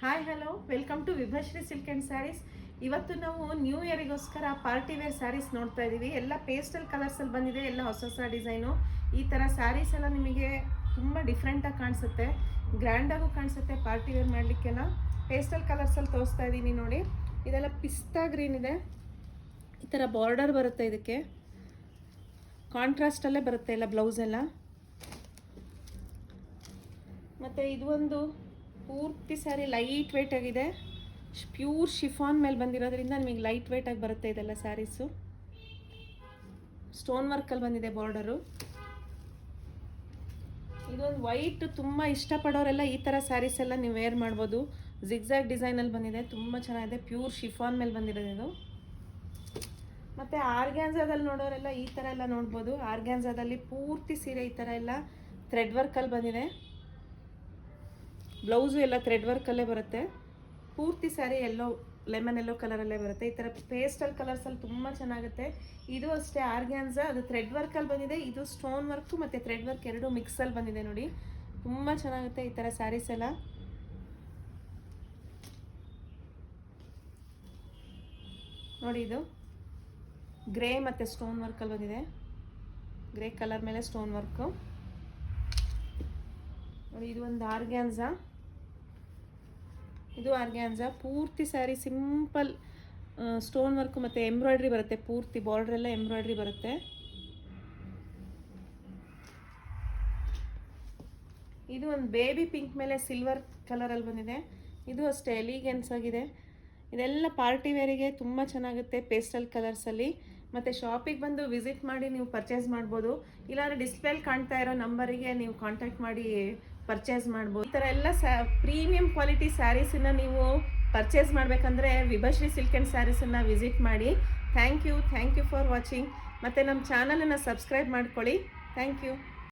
Hi hello welcome to Vibhashree silk and sarees. ಇವತ್ತು ನಾವು new ಇಯರಿಗೋಸ್ಕರ ಪಾರ್ಟಿ ವೇರ್ ಸ್ಯಾರೀಸ್ ನೋಡ್ತಾ ಇದ್ದೀವಿ. ಎಲ್ಲ ಪೇಸ್ಟಲ್ ಕಲರ್ಸಲ್ಲಿ ಬಂದಿದೆ, ಎಲ್ಲ ಹೊಸ ಹೊಸ ಡಿಸೈನು. ಈ ಥರ ಸ್ಯಾರೀಸ್ ಎಲ್ಲ ನಿಮಗೆ ತುಂಬ ಡಿಫ್ರೆಂಟಾಗಿ ಕಾಣಿಸುತ್ತೆ, ಗ್ರ್ಯಾಂಡಾಗೂ ಕಾಣಿಸುತ್ತೆ. ಪಾರ್ಟಿ ವೇರ್ ಮಾಡಲಿಕ್ಕೆಲ್ಲ ಪೇಸ್ಟಲ್ ಕಲರ್ಸಲ್ಲಿ ತೋರಿಸ್ತಾ ಇದ್ದೀನಿ ನೋಡಿ. ಇದೆಲ್ಲ ಪಿಸ್ತಾ ಗ್ರೀನ್ ಇದೆ, ಈ ಥರ ಬಾರ್ಡರ್ ಬರುತ್ತೆ, ಇದಕ್ಕೆ ಕಾಂಟ್ರಾಸ್ಟಲ್ಲೇ ಬರುತ್ತೆ ಎಲ್ಲ ಬ್ಲೌಸ್ ಎಲ್ಲ. ಮತ್ತು ಇದು ಒಂದು ಪೂರ್ತಿ ಸ್ಯಾರಿ ಲೈಟ್ ವೆಯ್ಟ್ ಆಗಿದೆ, ಪ್ಯೂರ್ ಶಿಫಾನ್ ಮೇಲೆ ಬಂದಿರೋದ್ರಿಂದ ನಿಮಗೆ ಲೈಟ್ ವೆಯ್ಟ್ ಆಗಿ ಬರುತ್ತೆ ಇದೆಲ್ಲ ಸ್ಯಾರೀಸು. ಸ್ಟೋನ್ ವರ್ಕಲ್ಲಿ ಬಂದಿದೆ ಬಾರ್ಡರು. ಇದೊಂದು ವೈಟ್ ತುಂಬ ಇಷ್ಟಪಡೋರೆಲ್ಲ ಈ ಥರ ಸ್ಯಾರೀಸ್ ಎಲ್ಲ ನೀವು ವೇರ್ ಮಾಡ್ಬೋದು. ಜಿಗ್ಜಾಗ್ ಡಿಸೈನಲ್ಲಿ ಬಂದಿದೆ, ತುಂಬ ಚೆನ್ನಾಗಿದೆ, ಪ್ಯೂರ್ ಶಿಫಾನ್ ಮೇಲೆ ಬಂದಿರೋದು ಇದು. ಮತ್ತು ಆರ್ಗ್ಯಾನ್ಸಾದಲ್ಲಿ ನೋಡೋರೆಲ್ಲ ಈ ಥರ ಎಲ್ಲ ನೋಡ್ಬೋದು. ಆರ್ಗ್ಯಾನ್ಸಾದಲ್ಲಿ ಪೂರ್ತಿ ಸೀರೆ ಈ ಥರ ಎಲ್ಲ ಥ್ರೆಡ್ ವರ್ಕಲ್ಲಿ ಬಂದಿದೆ. ಬ್ಲೌಸು ಎಲ್ಲ ಥ್ರೆಡ್ ವರ್ಕಲ್ಲೇ ಬರುತ್ತೆ. ಪೂರ್ತಿ ಸ್ಯಾರಿ ಎಲ್ಲೋ ಲೆಮನ್ ಎಲ್ಲೋ ಕಲರಲ್ಲೇ ಬರುತ್ತೆ. ಈ ಥರ ಪೇಸ್ಟಲ್ ಕಲರ್ಸಲ್ಲಿ ತುಂಬ ಚೆನ್ನಾಗುತ್ತೆ. ಇದು ಅಷ್ಟೇ ಆರ್ಗ್ಯಾನ್ಸಾ, ಅದು ಥ್ರೆಡ್ ವರ್ಕಲ್ಲಿ ಬಂದಿದೆ. ಇದು ಸ್ಟೋನ್ ವರ್ಕು ಮತ್ತು ಥ್ರೆಡ್ ವರ್ಕ್ ಎರಡೂ ಮಿಕ್ಸಲ್ಲಿ ಬಂದಿದೆ ನೋಡಿ, ತುಂಬ ಚೆನ್ನಾಗುತ್ತೆ ಈ ಥರ ಸ್ಯಾರೀಸ್ ಎಲ್ಲ. ನೋಡಿ ಇದು ಗ್ರೇ ಮತ್ತು ಸ್ಟೋನ್ ವರ್ಕಲ್ಲಿ ಬಂದಿದೆ, ಗ್ರೇ ಕಲರ್ ಮೇಲೆ ಸ್ಟೋನ್ ವರ್ಕು ನೋಡಿ. ಇದು ಒಂದು ಆರ್ಗ್ಯಾನ್ಸಾ, ಇದು ಆರ್ಗ್ಯಾನ್ಸಾ. ಪೂರ್ತಿ ಸ್ಯಾರಿ ಸಿಂಪಲ್ ಸ್ಟೋನ್ ವರ್ಕು ಮತ್ತು ಎಂಬ್ರಾಯ್ಡ್ರಿ ಬರುತ್ತೆ, ಪೂರ್ತಿ ಬಾರ್ಡ್ರೆಲ್ಲ ಎಂಬ್ರಾಯ್ಡ್ರಿ ಬರುತ್ತೆ. ಇದು ಒಂದು ಬೇಬಿ ಪಿಂಕ್ ಮೇಲೆ ಸಿಲ್ವರ್ ಕಲರಲ್ಲಿ ಬಂದಿದೆ. ಇದು ಅಷ್ಟೇ ಎಲಿಗೆನ್ಸ್ ಆಗಿದೆ. ಇದೆಲ್ಲ ಪಾರ್ಟಿ ವೇರಿಗೆ ತುಂಬ ಚೆನ್ನಾಗುತ್ತೆ ಪೇಸ್ಟಲ್ ಕಲರ್ಸಲ್ಲಿ. ಮತ್ತು ಶಾಪಿಗೆ ಬಂದು ವಿಸಿಟ್ ಮಾಡಿ ನೀವು ಪರ್ಚೇಸ್ ಮಾಡ್ಬೋದು, ಇಲ್ಲಾಂದರೆ ಡಿಸ್ಪ್ಲೇಲಿ ಕಾಣ್ತಾ ಇರೋ ನಂಬರಿಗೆ ನೀವು ಕಾಂಟ್ಯಾಕ್ಟ್ ಮಾಡಿ ಪರ್ಚೇಸ್ ಮಾಡ್ಬೋದು. ಈ ಥರ ಎಲ್ಲ ಪ್ರೀಮಿಯಂ ಕ್ವಾಲಿಟಿ ಸ್ಯಾರೀಸನ್ನು ನೀವು ಪರ್ಚೇಸ್ ಮಾಡಬೇಕಂದ್ರೆ ವಿಭಶ್ರೀ ಸಿಲ್ಕ್ ಆ್ಯಂಡ್ ಸ್ಯಾರೀಸನ್ನು ವಿಸಿಟ್ ಮಾಡಿ. Thank you for watching. ಮತ್ತು ನಮ್ಮ ಚಾನಲನ್ನು ಸಬ್ಸ್ಕ್ರೈಬ್ ಮಾಡ್ಕೊಳ್ಳಿ. Thank you.